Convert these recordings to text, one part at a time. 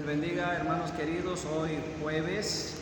bendiga, hermanos queridos. Hoy jueves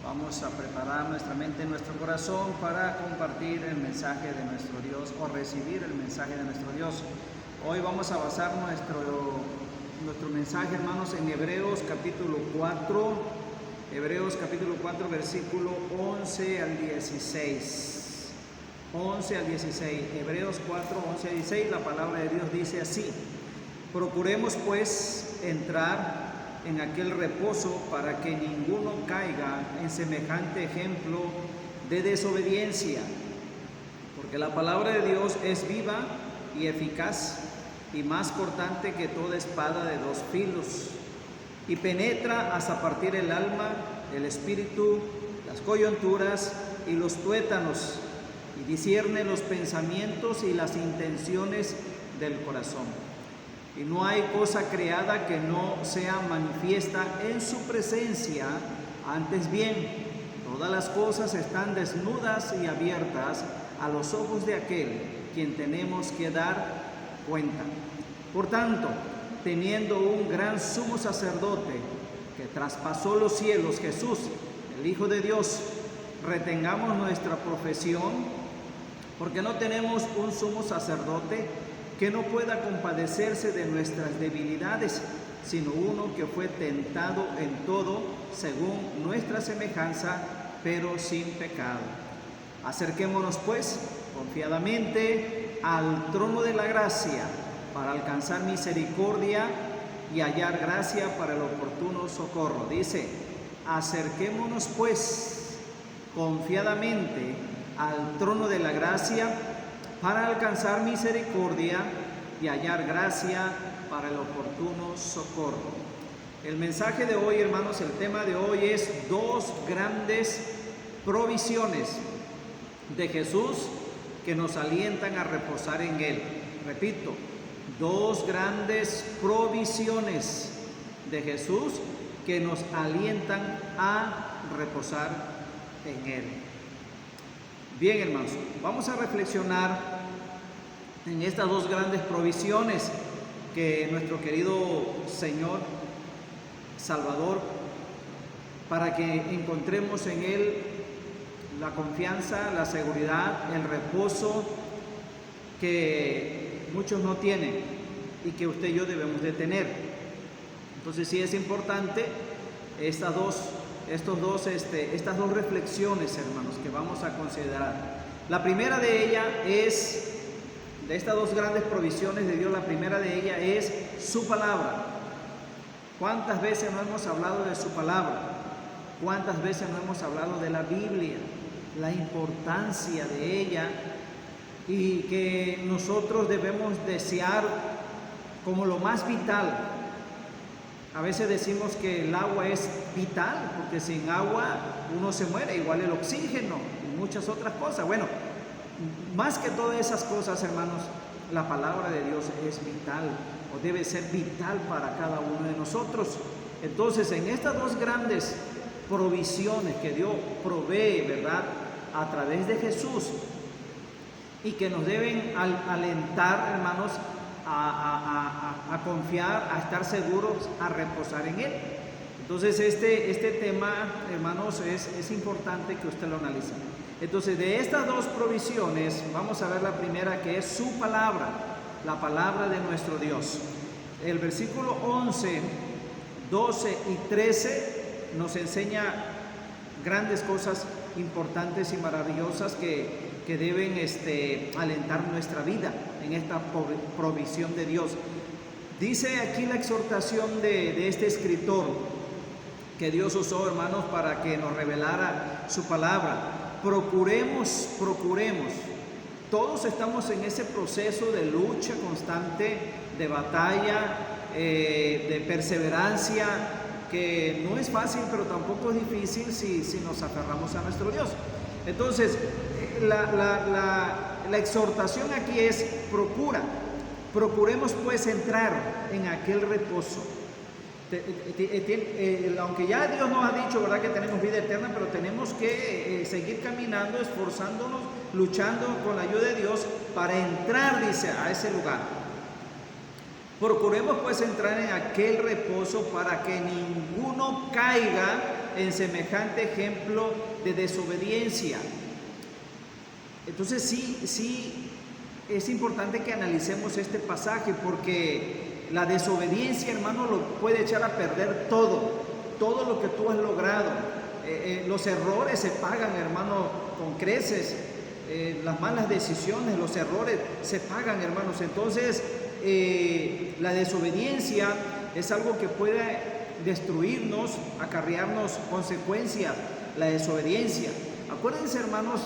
vamos a preparar nuestra mente y nuestro corazón para compartir el mensaje de nuestro Dios o recibir el mensaje de nuestro Dios. Hoy vamos a basar nuestro mensaje, hermanos, en Hebreos capítulo 4. Hebreos capítulo 4, versículo 11 al 16. 11 al 16. Hebreos 4, 11 al 16. La palabra de Dios dice así: procuremos pues entrar en aquel reposo para que ninguno caiga en semejante ejemplo de desobediencia, porque la palabra de Dios es viva y eficaz y más cortante que toda espada de dos filos, y penetra hasta partir el alma, el espíritu, las coyunturas y los tuétanos, y discierne los pensamientos y las intenciones del corazón. Y no hay cosa creada que no sea manifiesta en su presencia, antes bien, todas las cosas están desnudas y abiertas a los ojos de aquel quien tenemos que dar cuenta. Por tanto, teniendo un gran sumo sacerdote que traspasó los cielos, Jesús, el Hijo de Dios, retengamos nuestra profesión, porque no tenemos un sumo sacerdote que no pueda compadecerse de nuestras debilidades, sino uno que fue tentado en todo según nuestra semejanza, pero sin pecado. Acerquémonos pues confiadamente al trono de la gracia para alcanzar misericordia y hallar gracia para el oportuno socorro. Dice: acerquémonos pues confiadamente al trono de la gracia para alcanzar misericordia y hallar gracia para el oportuno socorro. El mensaje de hoy, hermanos, el tema de hoy es dos grandes provisiones de Jesús que nos alientan a reposar en Él. Repito, dos grandes provisiones de Jesús que nos alientan a reposar en Él. Bien, hermanos, vamos a reflexionar en estas dos grandes provisiones que nuestro querido Señor Salvador, para que encontremos en Él la confianza, la seguridad, el reposo que muchos no tienen y que usted y yo debemos de tener. Entonces sí es importante estas dos reflexiones, hermanos, que vamos a considerar. La primera de ellas es, de estas dos grandes provisiones de Dios, la primera de ellas es su palabra. ¿Cuántas veces no hemos hablado de su palabra? ¿Cuántas veces no hemos hablado de la Biblia? La importancia de ella y que nosotros debemos desear como lo más vital. A veces decimos que el agua es vital, porque sin agua uno se muere, igual el oxígeno y muchas otras cosas. Bueno, más que todas esas cosas, hermanos, la palabra de Dios es vital, o debe ser vital para cada uno de nosotros. Entonces, en estas dos grandes provisiones que Dios provee, ¿verdad?, a través de Jesús, y que nos deben alentar, hermanos, a confiar, a estar seguros, a reposar en Él. Entonces este tema, hermanos, es importante que usted lo analice. Entonces, de estas dos provisiones vamos a ver la primera, que es su palabra, la palabra de nuestro Dios. El versículo 11, 12 y 13 nos enseña grandes cosas importantes y maravillosas que deben alentar nuestra vida en esta provisión de Dios. Dice aquí la exhortación de este escritor que Dios usó, hermanos, para que nos revelara su palabra. Procuremos. Todos estamos en ese proceso de lucha constante, de batalla, de perseverancia, que no es fácil, pero tampoco es difícil si nos aferramos a nuestro Dios. Entonces, la exhortación aquí es: procuremos pues entrar en aquel reposo. Aunque ya Dios nos ha dicho, ¿verdad?, que tenemos vida eterna, pero tenemos que seguir caminando, esforzándonos, luchando con la ayuda de Dios para entrar, dice, a ese lugar. Procuremos pues entrar en aquel reposo para que ninguno caiga en semejante ejemplo de desobediencia. Entonces sí es importante que analicemos este pasaje, porque la desobediencia, hermano, lo puede echar a perder todo lo que tú has logrado. Los errores se pagan, hermano, con creces. Las malas decisiones, los errores se pagan, hermanos. Entonces la desobediencia es algo que puede destruirnos, acarrearnos consecuencias. La desobediencia, acuérdense, hermanos,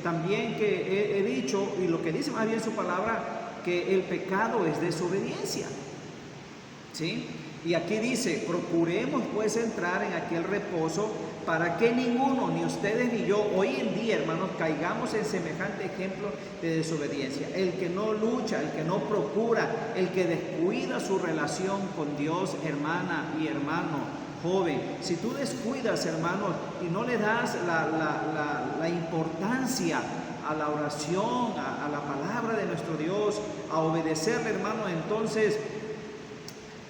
también que he dicho, y lo que dice más bien su palabra, que el pecado es desobediencia, ¿sí? Y aquí dice, procuremos pues entrar en aquel reposo para que ninguno, ni ustedes ni yo, hoy en día, hermanos, caigamos en semejante ejemplo de desobediencia. El que no lucha, el que no procura, el que descuida su relación con Dios, hermana y hermano, joven, si tú descuidas, hermanos, y no le das la importancia a la oración, a la palabra de nuestro Dios, a obedecerle, hermano, entonces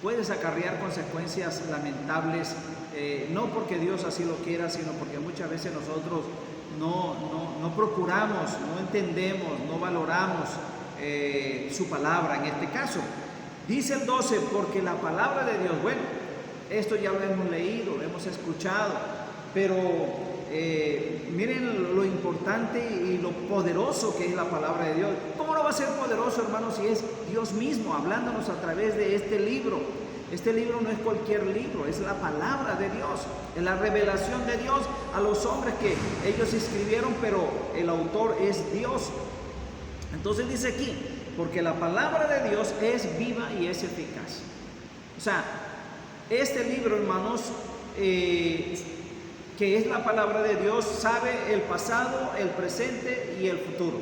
puedes acarrear consecuencias lamentables, no porque Dios así lo quiera, sino porque muchas veces nosotros no procuramos, no entendemos, no valoramos su palabra en este caso. Dice el 12, porque la palabra de Dios, bueno, esto ya lo hemos leído, lo hemos escuchado, pero miren lo importante y lo poderoso que es la palabra de Dios. ¿Cómo no va a ser poderoso, hermanos, si es Dios mismo hablándonos a través de este libro? Este libro no es cualquier libro, es la palabra de Dios, es la revelación de Dios a los hombres que ellos escribieron, pero el autor es Dios. Entonces dice aquí, porque la palabra de Dios es viva y es eficaz. O sea, este libro, hermanos, que es la palabra de Dios, sabe el pasado, el presente y el futuro.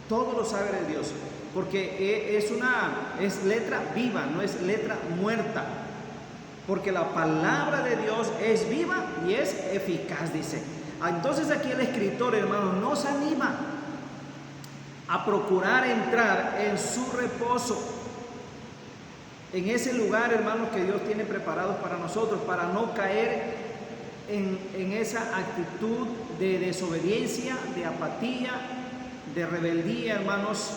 Todo lo sabe de Dios, porque es letra viva, no es letra muerta. Porque la palabra de Dios es viva y es eficaz, dice. Entonces aquí el escritor, hermano, nos anima a procurar entrar en su reposo, en ese lugar, hermanos, que Dios tiene preparados para nosotros, para no caer en esa actitud de desobediencia, de apatía, de rebeldía, hermanos.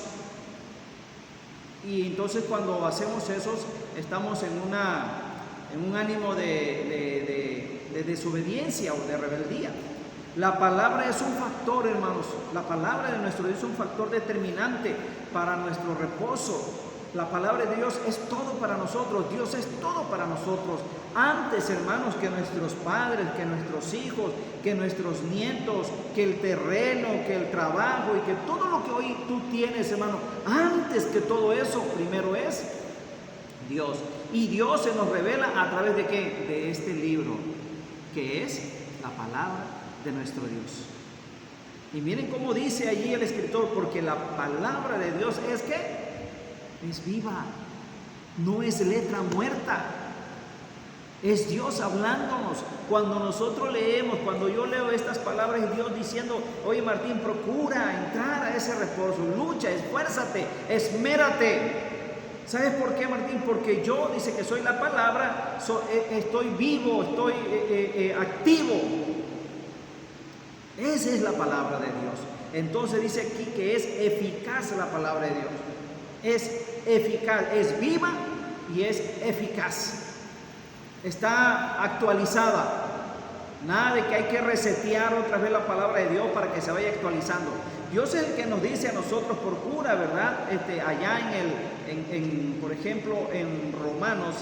Y entonces cuando hacemos eso, estamos en un ánimo de desobediencia o de rebeldía. La palabra es un factor, hermanos. La palabra de nuestro Dios es un factor determinante para nuestro reposo. La palabra de Dios es todo para nosotros. Dios es todo para nosotros. Antes, hermanos, que nuestros padres, que nuestros hijos, que nuestros nietos, que el terreno, que el trabajo y que todo lo que hoy tú tienes, hermano, antes que todo eso, primero es Dios. Y Dios se nos revela a través de ¿qué? De este libro, que es la palabra de nuestro Dios. Y miren cómo dice allí el escritor, porque la palabra de Dios es ¿qué? Es viva, no es letra muerta, es Dios hablándonos. Cuando nosotros leemos, cuando yo leo estas palabras, es Dios diciendo, oye Martín, procura entrar a ese reposo, lucha, esfuérzate, esmérate. ¿Sabes por qué, Martín? Porque yo, dice que soy la palabra, estoy vivo, estoy activo. Esa es la palabra de Dios. Entonces dice aquí que es eficaz la palabra de Dios. Es eficaz, es viva y es eficaz. Está actualizada. Nada de que hay que resetear otra vez la palabra de Dios para que se vaya actualizando. Dios es el que nos dice a nosotros, procura, ¿verdad? Allá por ejemplo, en Romanos,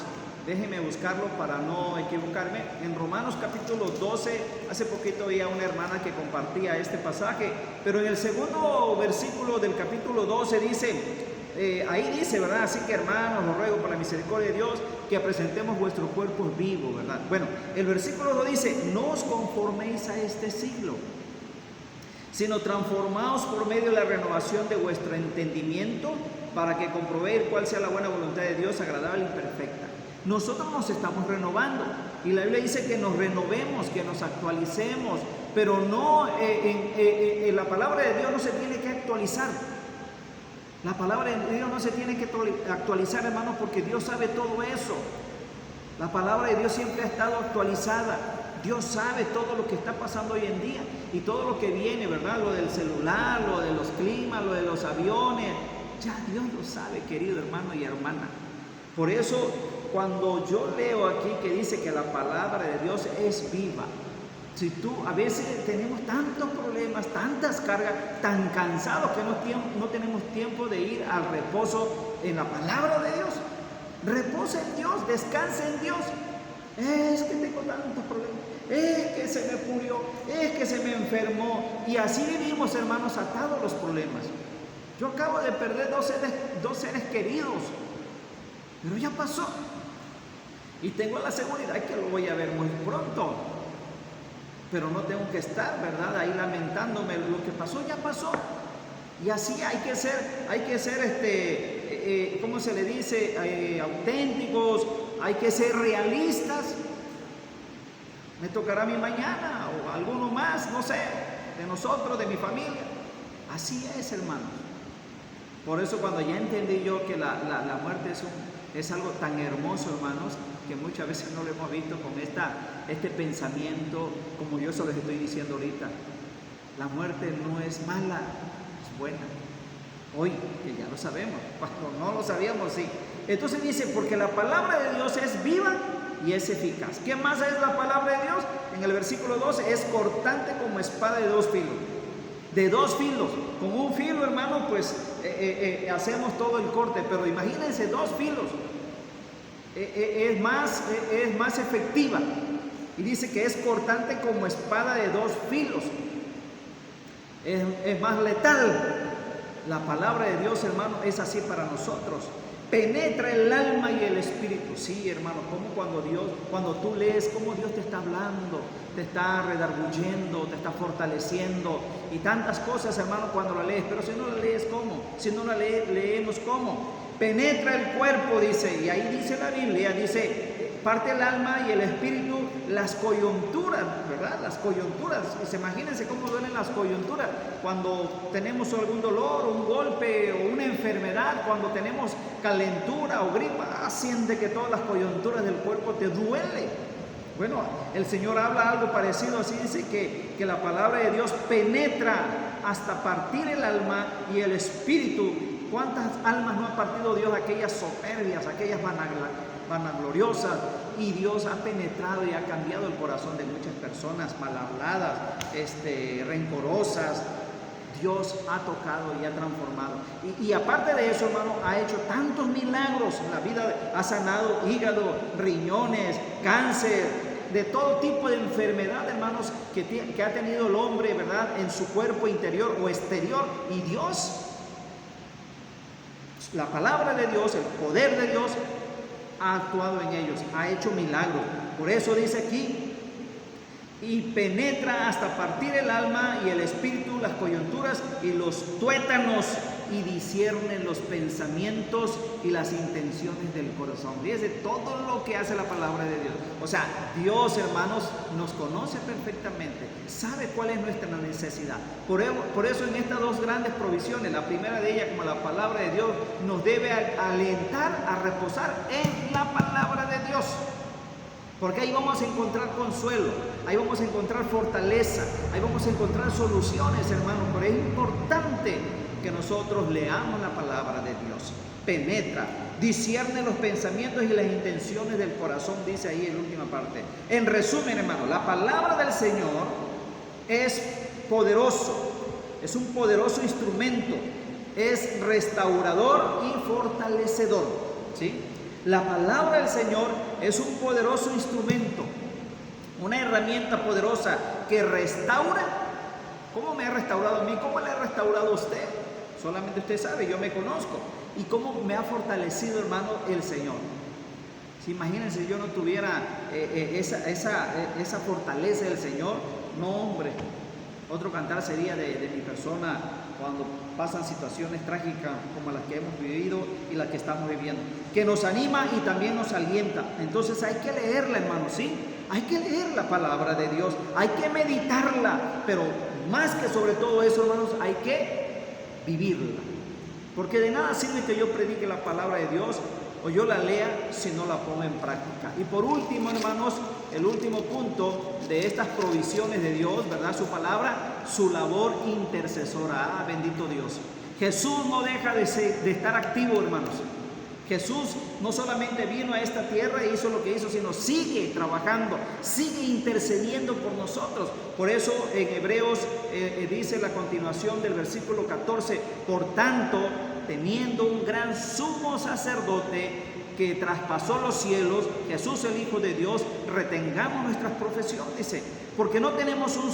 déjenme buscarlo para no equivocarme. En Romanos capítulo 12, hace poquito oía una hermana que compartía este pasaje, pero en el segundo versículo del capítulo 12 dice, ahí dice, ¿verdad? Así que, hermanos, os ruego por la misericordia de Dios que presentemos vuestros cuerpos vivos, ¿verdad? Bueno, el versículo 2 dice, no os conforméis a este siglo, sino transformaos por medio de la renovación de vuestro entendimiento, para que comprobéis cuál sea la buena voluntad de Dios, agradable y perfecta. Nosotros nos estamos renovando, y la Biblia dice que nos renovemos, que nos actualicemos, pero no, la palabra de Dios no se tiene que actualizar. La palabra de Dios no se tiene que actualizar, hermanos, porque Dios sabe todo eso. La palabra de Dios siempre ha estado actualizada. Dios sabe todo lo que está pasando hoy en día y todo lo que viene, ¿verdad? Lo del celular, lo de los climas, lo de los aviones. Ya Dios lo sabe, querido hermano y hermana. Por eso, cuando yo leo aquí que dice que la palabra de Dios es viva, si tú, a veces tenemos tantos problemas, tantas cargas, tan cansados que no tenemos tiempo de ir al reposo en la palabra de Dios. Reposa en Dios, descansa en Dios. Es que tengo tantos problemas, es que se me murió, es que se me enfermó. Y así vivimos, hermanos, atados a los problemas. Yo acabo de perder dos seres queridos, pero ya pasó. Y tengo la seguridad que lo voy a ver muy pronto. Pero no tengo que estar, ¿verdad?, ahí lamentándome. Lo que pasó, ya pasó. Y así hay que ser ¿cómo se le dice? Auténticos, hay que ser realistas. Me tocará a mí mañana o alguno más, no sé, de nosotros, de mi familia. Así es, hermanos. Por eso cuando ya entendí yo que la muerte es algo tan hermoso, hermanos, que muchas veces no lo hemos visto con este pensamiento, como yo se los estoy diciendo ahorita. La muerte no es mala, es buena. Hoy, que ya lo sabemos, cuando no lo sabíamos, sí. Entonces dice, porque la palabra de Dios es viva y es eficaz. ¿Qué más es la palabra de Dios? En el versículo 12, es cortante como espada de dos filos. De dos filos. Con un filo, hermano, pues hacemos todo el corte, pero imagínense, dos filos. Es más efectiva. Y dice que es cortante como espada de dos filos. Es más letal. La palabra de Dios, hermano, es así para nosotros. Penetra el alma y el espíritu. Sí, hermano, como cuando tú lees, cómo Dios te está hablando, te está redarguyendo, te está fortaleciendo y tantas cosas, hermano, cuando la lees. Pero si no la lees, ¿cómo? Si no la leemos, ¿cómo? Penetra el cuerpo, dice, y ahí dice la Biblia, dice, parte el alma y el espíritu, las coyunturas, ¿verdad? Las coyunturas. Imagínense cómo duelen las coyunturas cuando tenemos algún dolor, un golpe o una enfermedad, cuando tenemos calentura o gripa, siente que todas las coyunturas del cuerpo te duele. Bueno, el Señor habla algo parecido, así dice que la palabra de Dios penetra hasta partir el alma y el espíritu. ¿Cuántas almas no ha partido Dios? Aquellas soberbias, aquellas vanagloriosas, y Dios ha penetrado y ha cambiado el corazón de muchas personas mal habladas, rencorosas. Dios ha tocado y ha transformado. Y aparte de eso, hermano, ha hecho tantos milagros en la vida. Ha sanado hígado, riñones, cáncer, de todo tipo de enfermedad, hermanos, que ha tenido el hombre, ¿verdad?, en su cuerpo interior o exterior. Y Dios, la palabra de Dios, el poder de Dios, ha actuado en ellos, ha hecho milagros. Por eso dice aquí, y penetra hasta partir el alma y el espíritu, las coyunturas y los tuétanos, y discierne los pensamientos y las intenciones del corazón. Fíjense todo lo que hace la palabra de Dios. O sea, Dios, hermanos, nos conoce perfectamente, sabe cuál es nuestra necesidad. Por eso en estas dos grandes provisiones, la primera de ellas, como la palabra de Dios, nos debe alentar a reposar en la palabra de Dios. Porque ahí vamos a encontrar consuelo, ahí vamos a encontrar fortaleza, ahí vamos a encontrar soluciones, hermanos. Pero es importante que nosotros leamos la palabra de Dios. Penetra, discierne los pensamientos y las intenciones del corazón, dice ahí en la última parte. En resumen, hermano, la palabra del Señor es poderoso, es un poderoso instrumento, es restaurador y fortalecedor, ¿sí? La palabra del Señor es un poderoso instrumento, una herramienta poderosa que restaura. ¿Cómo me ha restaurado a mí? ¿Cómo le ha restaurado a usted? Solamente usted sabe, yo me conozco. ¿Y cómo me ha fortalecido, hermano, el Señor? Si imagínense, si yo no tuviera esa fortaleza del Señor, no, hombre. Otro cantar sería de mi persona cuando pasan situaciones trágicas como las que hemos vivido y las que estamos viviendo, que nos anima y también nos alienta. Entonces hay que leerla, hermano, ¿sí? Hay que leer la palabra de Dios, hay que meditarla, pero más que sobre todo eso, hermanos, hay que vivirla. Porque de nada sirve que yo predique la palabra de Dios o yo la lea si no la pongo en práctica. Y por último, hermanos, el último punto de estas provisiones de Dios, ¿verdad? Su palabra, su labor intercesora. Bendito Dios. Jesús no deja de estar activo, hermanos. Jesús no solamente vino a esta tierra e hizo lo que hizo, sino sigue trabajando, sigue intercediendo por nosotros. Por eso en Hebreos dice la continuación del versículo 14, por tanto, teniendo un gran sumo sacerdote que traspasó los cielos, Jesús el Hijo de Dios, retengamos nuestras profesiones, dice, porque no tenemos un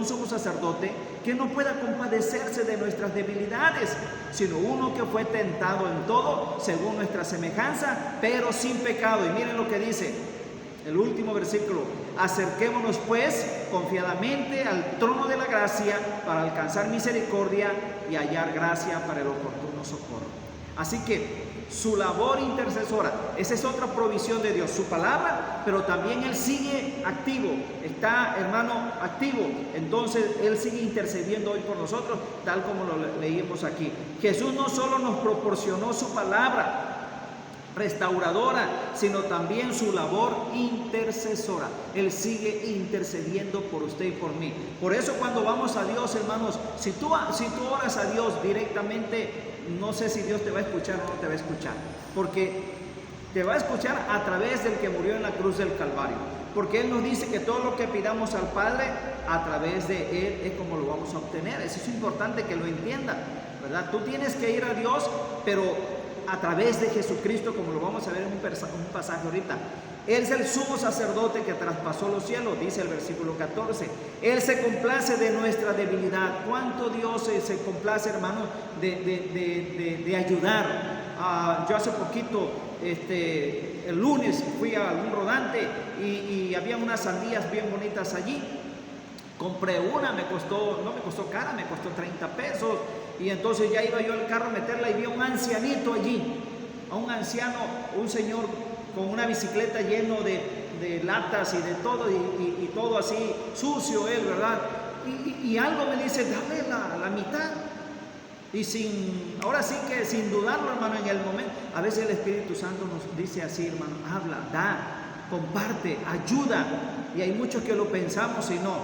sumo sacerdote que no pueda compadecerse de nuestras debilidades, sino uno que fue tentado en todo según nuestra semejanza, pero sin pecado. Y miren lo que dice el último versículo: acerquémonos pues confiadamente al trono de la gracia para alcanzar misericordia y hallar gracia para el oportuno socorro. Así que su labor intercesora, esa es otra provisión de Dios, su palabra, pero también Él sigue activo, está, hermano, activo. Entonces Él sigue intercediendo hoy por nosotros, tal como lo leímos aquí. Jesús no solo nos proporcionó su palabra restauradora, sino también su labor intercesora. Él sigue intercediendo por usted y por mí. Por eso cuando vamos a Dios, hermanos, si tú oras a Dios directamente, no sé si Dios te va a escuchar o no te va a escuchar, porque te va a escuchar a través del que murió en la cruz del Calvario, porque Él nos dice que todo lo que pidamos al Padre, a través de Él es como lo vamos a obtener. Eso es importante que lo entiendan, ¿verdad? Tú tienes que ir a Dios, pero a través de Jesucristo, como lo vamos a ver en un pasaje ahorita. Él es el sumo sacerdote que traspasó los cielos, dice el versículo 14. Él se complace de nuestra debilidad. ¿Cuánto Dios se complace, hermano, de ayudar? Yo hace poquito, el lunes, fui a un rodante y había unas sandías bien bonitas allí. Compré una, no me costó cara, me costó 30 pesos. Y entonces ya iba yo al carro a meterla y vi a un ancianito allí, a un anciano, un señor con una bicicleta lleno de latas y de todo, y todo así sucio él, ¿verdad? Y algo me dice, dame la mitad. Y ahora sí que sin dudarlo, hermano, en el momento, a veces el Espíritu Santo nos dice así, hermano, habla, da, comparte, ayuda. Y hay muchos que lo pensamos y no.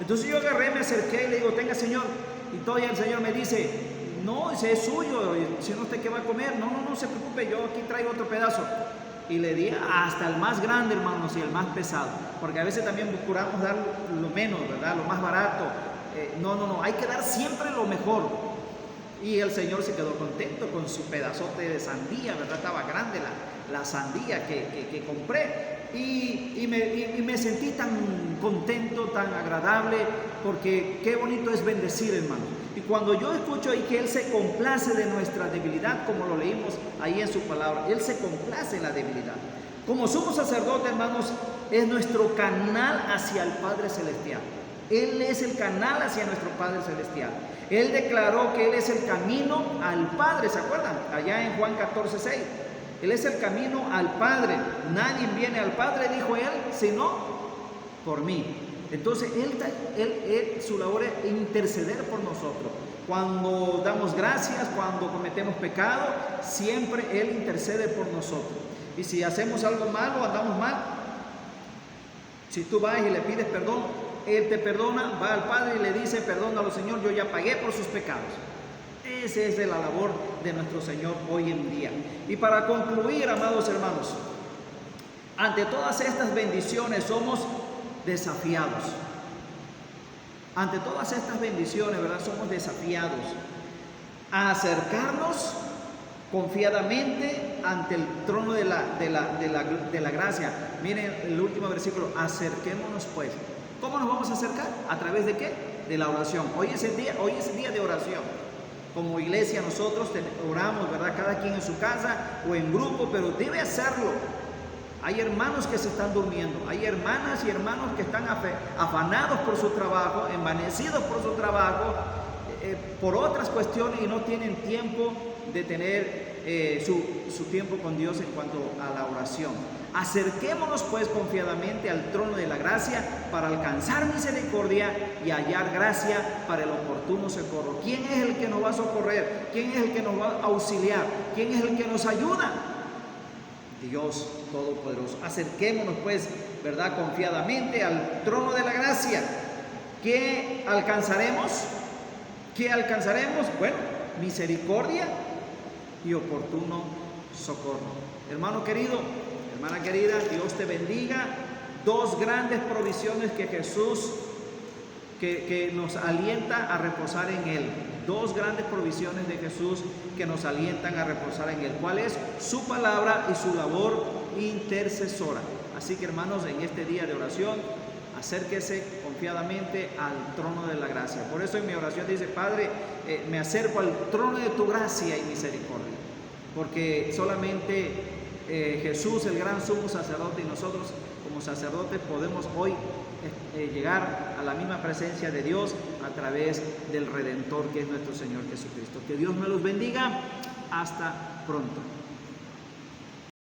Entonces yo agarré, me acerqué y le digo, tenga, Señor. Y todavía el Señor me dice, no, ese es suyo, si no, ¿usted qué va a comer? No se preocupe, yo aquí traigo otro pedazo. Y le di hasta el más grande, hermanos, y el más pesado, porque a veces también procuramos dar lo menos, ¿verdad? Lo más barato. No, hay que dar siempre lo mejor. Y el Señor se quedó contento con su pedazote de sandía, ¿verdad? Estaba grande la sandía que compré. Y me sentí tan contento, tan agradable, porque qué bonito es bendecir, hermano. Y cuando yo escucho ahí que Él se complace de nuestra debilidad, como lo leímos ahí en su palabra, Él se complace en la debilidad. Como sumo sacerdote, hermanos, es nuestro canal hacia el Padre Celestial. Él es el canal hacia nuestro Padre Celestial. Él declaró que Él es el camino al Padre, ¿se acuerdan? Allá en Juan 14:6. Él es el camino al Padre. Nadie viene al Padre, dijo Él, sino por mí. Entonces, su labor es interceder por nosotros. Cuando damos gracias, cuando cometemos pecado, siempre Él intercede por nosotros. Y si hacemos algo malo, andamos mal, si tú vas y le pides perdón, Él te perdona, va al Padre y le dice, perdónalo, Señor, yo ya pagué por sus pecados. Esa es la labor de nuestro Señor hoy en día. Y para concluir, amados hermanos, ante todas estas bendiciones somos desafiados. Ante todas estas bendiciones, ¿verdad? Somos desafiados a acercarnos confiadamente ante el trono de la gracia. Miren el último versículo, acerquémonos pues. ¿Cómo nos vamos a acercar? ¿A través de qué? De la oración. Hoy es el día de oración. Como iglesia nosotros oramos, ¿verdad? Cada quien en su casa o en grupo, pero debe hacerlo. Hay hermanos que se están durmiendo, hay hermanas y hermanos que están afanados por su trabajo, envanecidos por su trabajo, por otras cuestiones y no tienen tiempo de tener su tiempo con Dios en cuanto a la oración. Acerquémonos pues confiadamente al trono de la gracia para alcanzar misericordia y hallar gracia para el oportuno socorro. ¿Quién es el que nos va a socorrer? ¿Quién es el que nos va a auxiliar? ¿Quién es el que nos ayuda? Dios Todopoderoso. Acerquémonos pues, ¿verdad?, confiadamente al trono de la gracia. ¿Qué alcanzaremos? ¿Qué alcanzaremos? Bueno, misericordia y oportuno socorro. Hermano querido, hermana querida, Dios te bendiga. Dos grandes provisiones que Jesús que nos alienta a reposar en Él. Dos grandes provisiones de Jesús que nos alientan a reposar en Él. ¿Cuál es? Su palabra y su labor intercesora. Así que, hermanos, en este día de oración, acérquese confiadamente al trono de la gracia. Por eso en mi oración dice: Padre, me acerco al trono de tu gracia y misericordia. Porque solamente Jesús, el gran sumo sacerdote, y nosotros como sacerdotes podemos hoy llegar a la misma presencia de Dios a través del Redentor, que es nuestro Señor Jesucristo. Que Dios me los bendiga. Hasta pronto.